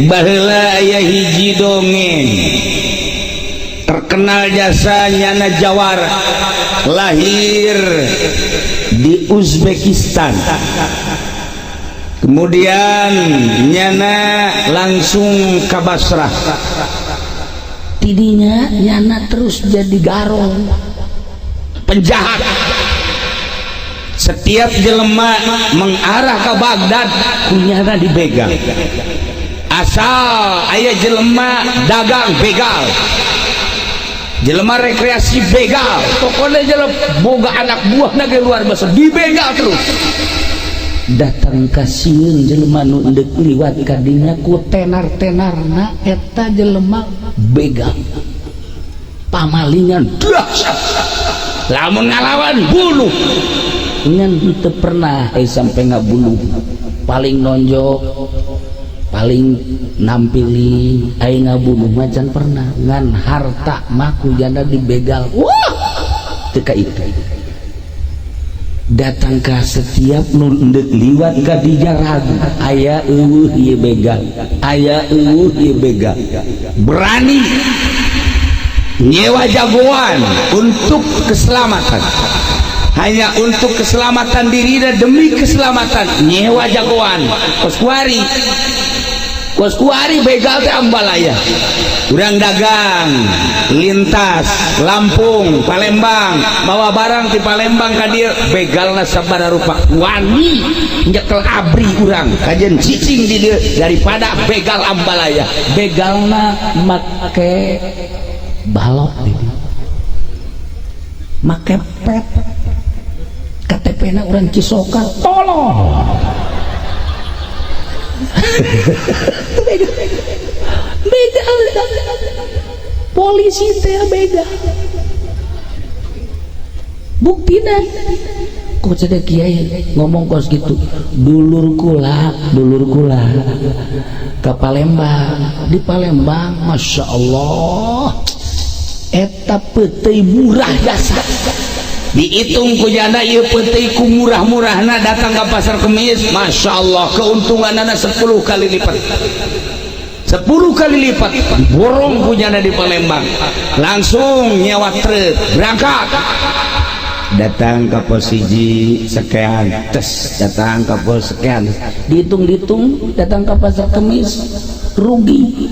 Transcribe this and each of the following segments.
baheula aya hiji dongeng terkenal jasanya na Jawara, lahir di Uzbekistan, kemudian nyana langsung ke Basrah, tidinya nyana terus jadi garong penjahat. Setiap jelema mengarah ke Baghdad kunyana dibegal. Asal aya jelema dagang begal, jelema rekreasi begal, pokoknya jelema boga anak buah nage luar biasa dibegal terus. datang kasieun jelema nu endek liwat ka dinya ku tenar-tenarna eta jelema begal pamalingan dahsyat, lamun ngalawan bunuh ngan teu pernah sampai ngabunuh, paling nonjok paling nampili ai ngabunuh macan pernah ngan harta maku jana dibegal. Wah teu itu datang ke setiap nu endek liwat ka dinya ragu aya eueuh ieu begal, aya eueuh ieu begal, berani nyewa jagoan untuk keselamatan, hanya untuk keselamatan diri dan demi keselamatan nyewa jagoan. Koskuari begal teh ambalaya, urang dagang lintas Lampung Palembang bawa barang di Palembang ka dieu begalna sabaraha rupa wani nyekel abri urang kajen cicing di dieu daripada begal ambalaya. Begalna make balok make pet KTP na urang Cisoka tolong begal polisi teh begal buktina kok cedek kiai ngomong kos gitu dulur kula ke Palembang, di Palembang Masya Allah eta petei murah jasa dihitung ku janda ieu petei ku murah-murahna datang ke pasar Kemis Masya Allah keuntunganana 10 kali lipat, 10 kali lipat borong ku janda di Palembang langsung nyewa truk berangkat datang ke pos hiji sekian tes datang ke pos sekian dihitung-hitung datang ke pasar Kemis rugi,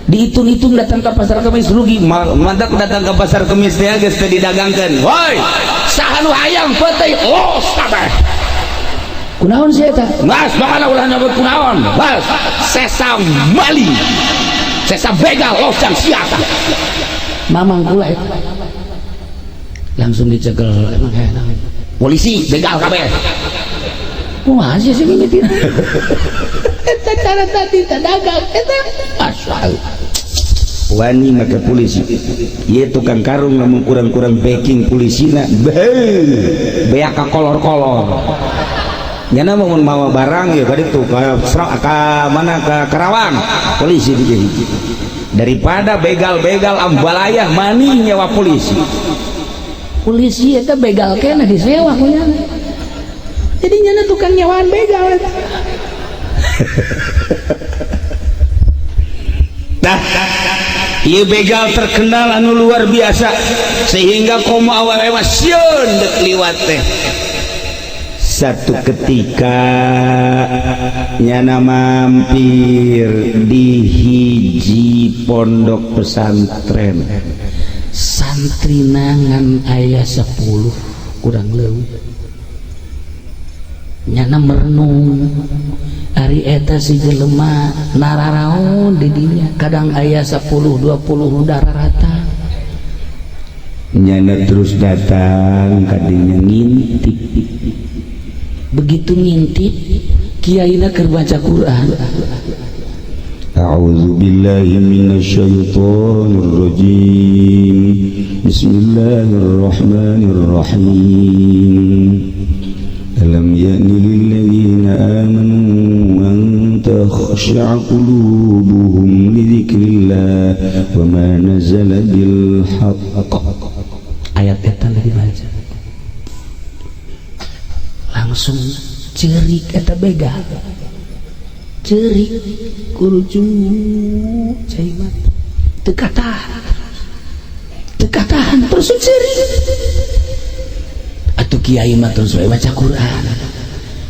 dihitung-hitung datang ke pasar Kemis rugi, mantap datang ke pasar Kemis dia geus teu didagangkeun. Woi saha nu hayang petei los kabeh kunaon sih eta ngas bakal ulah nyebut kunaon bas sesa mali sesa begal los jang siata mamang kula eta langsung dicekel emang polisi begal kabeh wah sih mimitin eta cara tadi dagang eta asal wani make polisi ieu tukang karung lamun kurang-kurang backing polisina beak ka kolor-kolor nyana mun mawa barang ya kaditu ka mana ka Karawang polisi di daripada begal-begal ambalayah mani nyewa polisi eta begal kena disewa punya jadi nyana tukang nyewaan begal nah ieu begal terkenal anu luar biasa sehingga komo awewe mah sieun dek liwat teh. Satu ketika nyana mampir di hiji pondok pesantren santri nangan aya 10 kurang leuwih nyana merenung ari eta si jelema nararaon di dinya kadang aya 10-20 dararata nyana terus datang ka dinya ngintip begitu ngintip kiaina keur baca Quran A'udzu billahi minasyaitonir rajim Bismillahirrahmanirrahim Alam ya'ni lil ladzina amanu an takhsha'a qulubuhum li dzikrillah wa ma nazala bil haqq. Ayat eta dibaca langsung cerik eta begal cerik kurucu cai mah tekatahan terus cerik atuh kiai mah terus wae maca Quran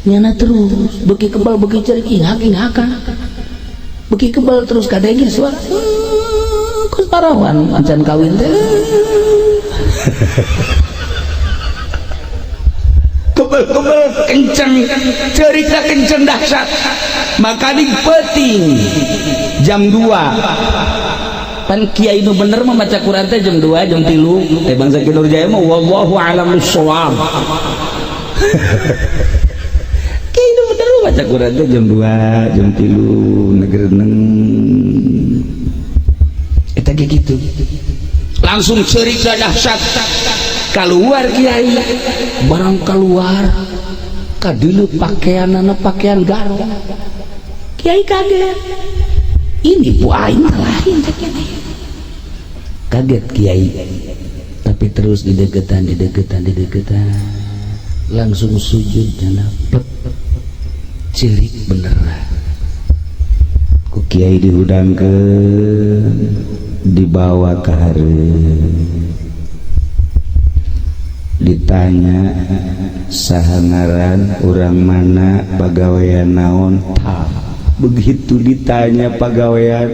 nyana terus beki kebal beki cerik ingak-ingakan beki kebal terus kadenge suara kus parawan ancan kawin teh kebel-kebel kenceng cerita kenceng dahsyat maka dipeting jam 2 pan kiai nu bener membaca Quran teh jam 2 jam 3 teh bangsa Nur Jaya mah wallahu a'lam bissawab kiai nu bener membaca Quran teh jam 2 jam 3 negereneng eta ge kitu langsung cerita dahsyat keluar kiai barang keluar kadilu pakaianana pakaian garong kiai kaget ini bu aing lain kaget kiai tapi terus dideketan langsung sujud jana cilik beneran ku kiai dihudangkeun dibawa ke hareup ditanya saha ngaran urang mana pagawean naon begitu ditanya pagawean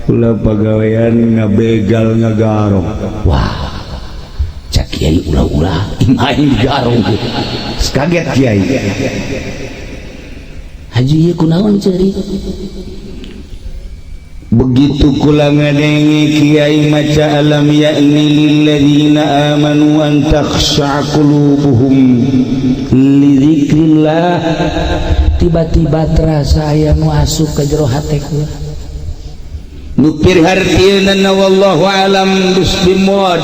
ulah pagawean ngabegal ngagarong wah cak kiai ulah-ulah imain garong kaget kiai haji ieu kunaon ceuri begitu kula ngadengi kiai maca alam ya'ni lilladzina amanu an takhsha'a qulubuhum li dzikrillah tiba-tiba terasa aya nu asup ka jero hate kula nu pirhartieunna wallahu alam bismillah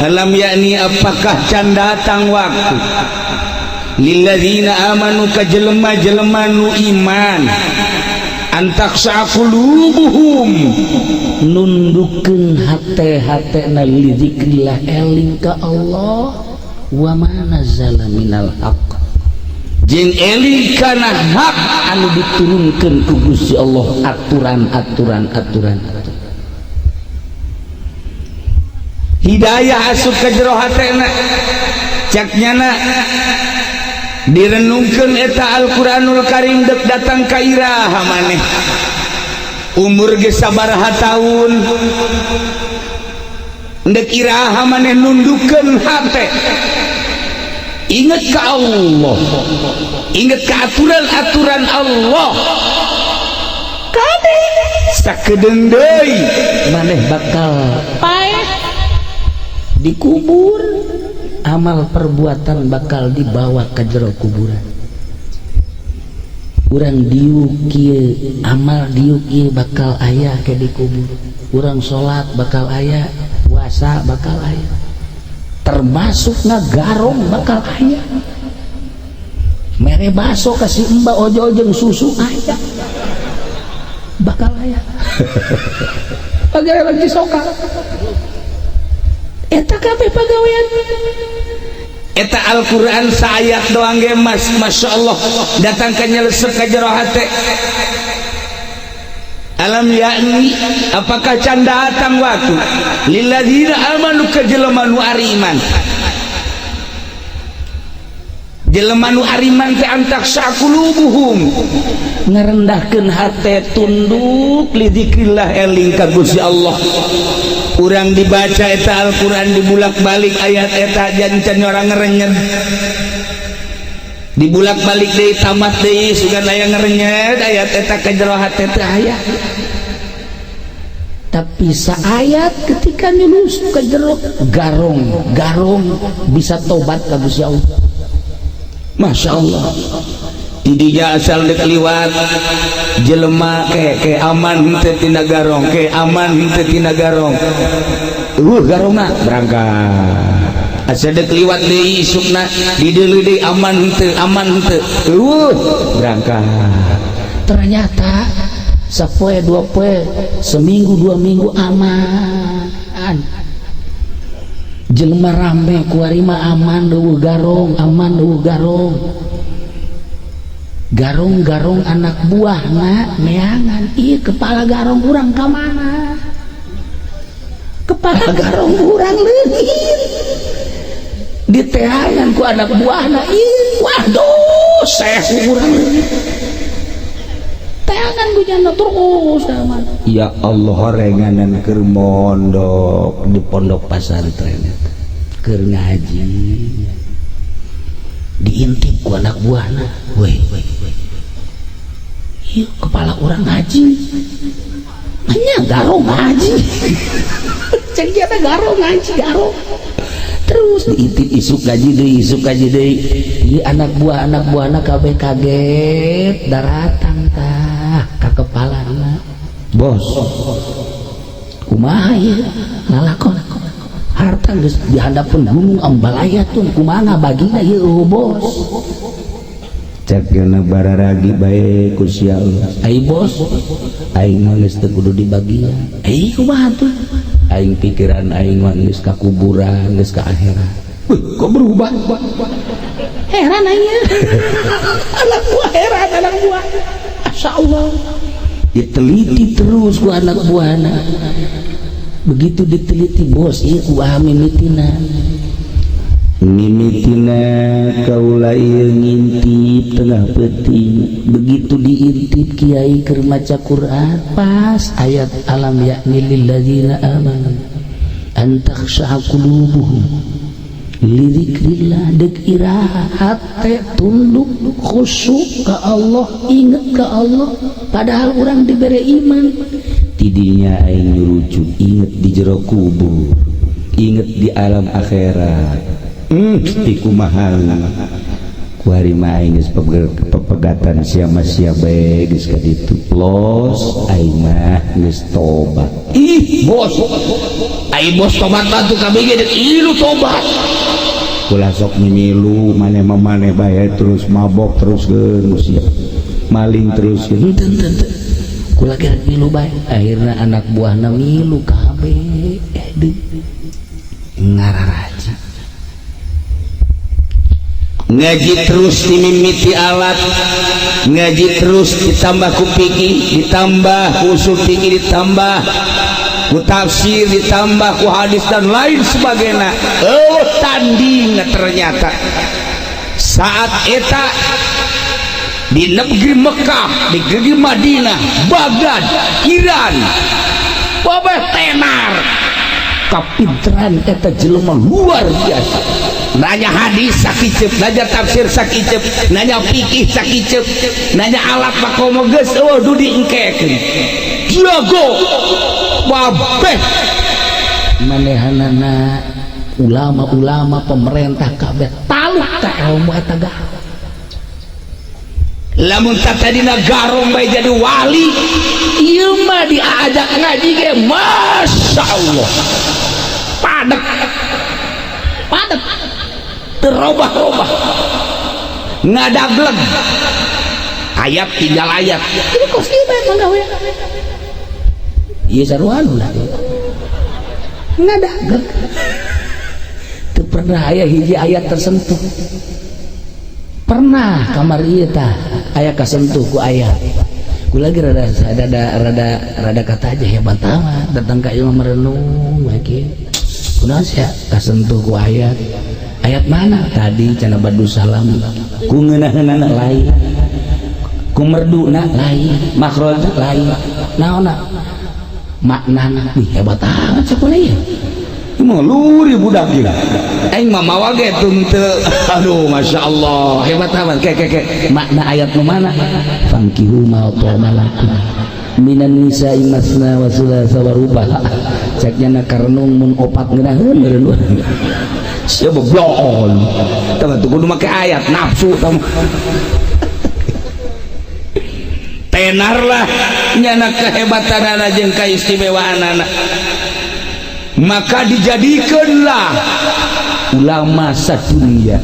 alam ya'ni apakah can datang waktu lilladzina amanu ka jelema-jelema nu iman antaksa qulubuhum nundukkeun hate-hatena li dzikrillah eling ka Allah wa ma nazala minal haqq jeung eling kana hak anu diturunkeun ku Gusti Allah aturan hidayah asup ka jero hatena cak nyana direnungkeun eta Al-Qur'anul Karim dek datang ka iraha maneh umur ge sabaraha taun dek iraha maneh nundukkeun hate inget ka Allah inget ka aturan-aturan Allah kade sakedeung deui maneh bakal paeh dikubur amal perbuatan bakal dibawa ke jero kuburan urang diuk kieu amal diuk ieu bakal aya ke dikubur urang salat bakal aya puasa bakal aya termasuk ngagarong bakal aya mere baso kasih emba ojo jeung susu aya bakal aya pagawean lagi soka eta kabeh pagawean eta Al-Quran saayat doang ge mas masya Allah datang ka nyelesep ka jero hate alam ya'ni apakah can datang waktu lilladzina amanu ka jelema nu ari iman jelema nu ari iman teh antaksa qulubuhum ngarendahkeun hate tunduk li dzikrillah eling ka Gusti Allah urang dibaca eta Al-Quran dibulak-balik ayat eta jancan orang ngerenyed dibulak-balik deui tamat deui sugan aya ngerenyed ayat eta ka jero hate teh aya tapi saayat ketika nyulus ka jero garong bisa tobat ka Gusti Allah Masya Allah didinya asal dek liwat jelema ke aman henteu tina garong ke aman henteu tina garong garongna berangkat asal dek liwat deui isukna di deuleu deui aman henteu berangkat ternyata sapoe dua poe seminggu 2 minggu aman jelema rame kuari mah aman deueuh garong garong-garong anak buah neangan kepala garong urang ka mana kepala garong urang leungit diteangan ku anak buahna waduh seh urang teangan ku jana terus aman. Ya Allah horenganan keur mondok di pondok pesantren keur ngaji diintip ku anak buahna weh ieu kepala urang ngaji hanya garong ngaji cek dia garong ngaji garong terus diintip isuk gaji deui ieu anak buahna kabeh kaget daratang tah ka kepalana bos kumaha ieu ngalakon harta geus dihandapeun gunung Ambalaya tuh kumaha ngabagina ieu bos cek geuna bararagi bae ku sia ai bos aing mah geus teu kudu dibagian ai kumaha tuh aing pikiran aing mah geus ka kuburan geus ka akhirat kok berubah heran aing anak buah heran anak buah masyaallah diteliti terus ku anak buahna begitu diteliti bos ieu kumaha mimitina kaula ieu ngintip tengah peuting begitu diintip kiai keur maca Quran pas ayat alam ya'ni lil ladzina amanu an takhsha'a qulubuhum lirikrillah dek irahat teh tunduk khusyuk ka Allah inget ka Allah padahal orang diberi iman tidinya aing nyurujuk inget di jero kubur inget di alam akhirat di kumaha ku hari mah aing geus pepegatan sia-sia bae geus ka ditu los aing mah geus tobat ih bos aing bos tobat batu kabeh deuk ilu tobat kula sok mimilu maneh bae terus mabok terus geus maling terus henteu kula gerek milu bae akhirna anak buahna milu kabeh ngararaji ngaji terus dimimiti alat ngaji terus ditambah ku fikih ditambah ku usul fikih ditambah ku tafsir ditambah ku hadis dan lain sebagainya tanding ternyata saat eta di negeri Mekah di negeri Madinah Baghdad Iran babeh tenar kapinteran eta jelema luar biasa nanya hadis sakicep nanya tafsir sakicep nanya fikih sakicep nanya alat makomo geus dudi engkekeun jago babeh manehanana ulama-ulama pemerintah kabeh taluk ka ilmu eta garong lamun tadina garong bae jadi wali ieu mah diajak ngaji ge masyaallah padek terobah-robah ngadagleg ayat tinggal ayat ini kos iman manggawe ieu saruhan ulah ngadagleg teu pernah aya hiji ayat tersentuh pernah kamar ieu tah aya kasentuh ku ayat ku lagi rada kata aja hebat amat datang ka ieu merenung we kieu kunaon sia kasentuh ku ayat mana tadi cenah badu salam ku ngeunaheunana lain ku merduna lain makhrajna lain naonna maknana hebat amat sakumaha ieu mah luri budak gila aing mah mawa ge teu aduh masyaallah hebat amat ke makna ayat nu mana fankihu ma ta'alakum minan nisa'i masna wa thulatha wa ruba cek nya karnung mun opat ngeunaheun meureun siapa blon teman tuh kudu make ayat nafsu tamu tenarlah nyana kehebatanana jeung kaistimewaanana maka dijadikeunlah ulama sadunia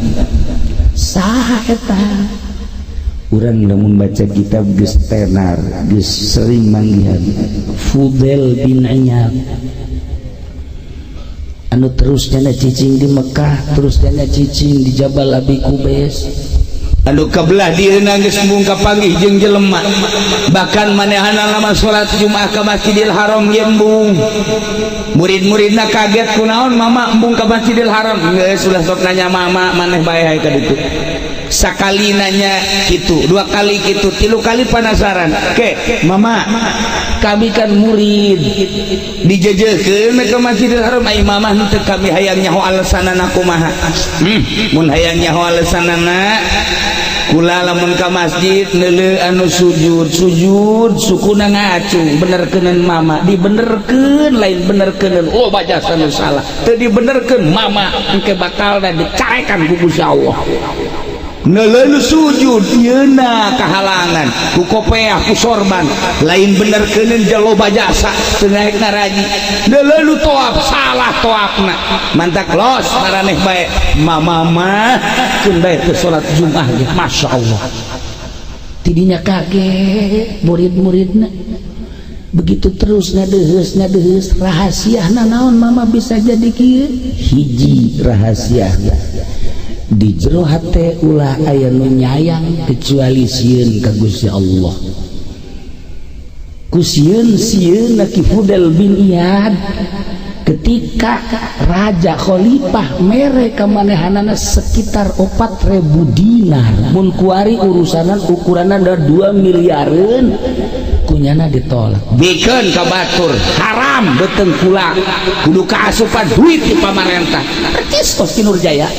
saha eta urang lamun baca kitab geus tenar geus sering manggihan Fudail bin Iyad terus jana cicing di Mekah terus jana cicing di Jabal Abi Qubais anu kabelah dieuna geus mungka panggih jeung jelema bahkan manehana lama salat Jumaah ka Masjidil Haram embung murid-muridna kaget kunaon mama embung ka Masjidil Haram geus ulah sok nanya mama maneh bae ka ditu sakali nanya gitu, dua kali gitu, tilu kali penasaran ke mama kami kan murid dijejekeun ke Masjidil Haram ai mama henteu kami hayang nyaho alesanana kumaha mun hayang nyaho alesanana kula lamun ka masjid neuleuh anu sujud sukuna ngacung benerkeuneun mama dibenerkeun lain benerkeuneun oh baca anu salah teu dibenerkeun mama engke bakalna dicarekan ku Gusti Allah neuleuh sujud yeuna kahalangan ku kopeah ku sorban lain benerkeuneun jaloba jasa teu naekna raji neuleuh toab salah toabna mantak los maraneh bae mama mah keun bae teu salat Jumaah ge masyaallah tidinya kaget murid-muridna begitu terus ngadeheus rahasiana naon mama bisa jadi kieu hiji rahasiana di jero hate ulah aya nu nyayang kecuali sieun ka Gusti Allah ku sieun Ki Fudel bin Iyad ketika Raja Khalifah mere ka manehanana sekitar 4.000 dinar mun kuari urusanan ukuranna 2 miliareun kunyana ditolak bikeun ka batur haram beuteung kula kudu kaasupan duit di pamarentah percis tos Ki Nurjaya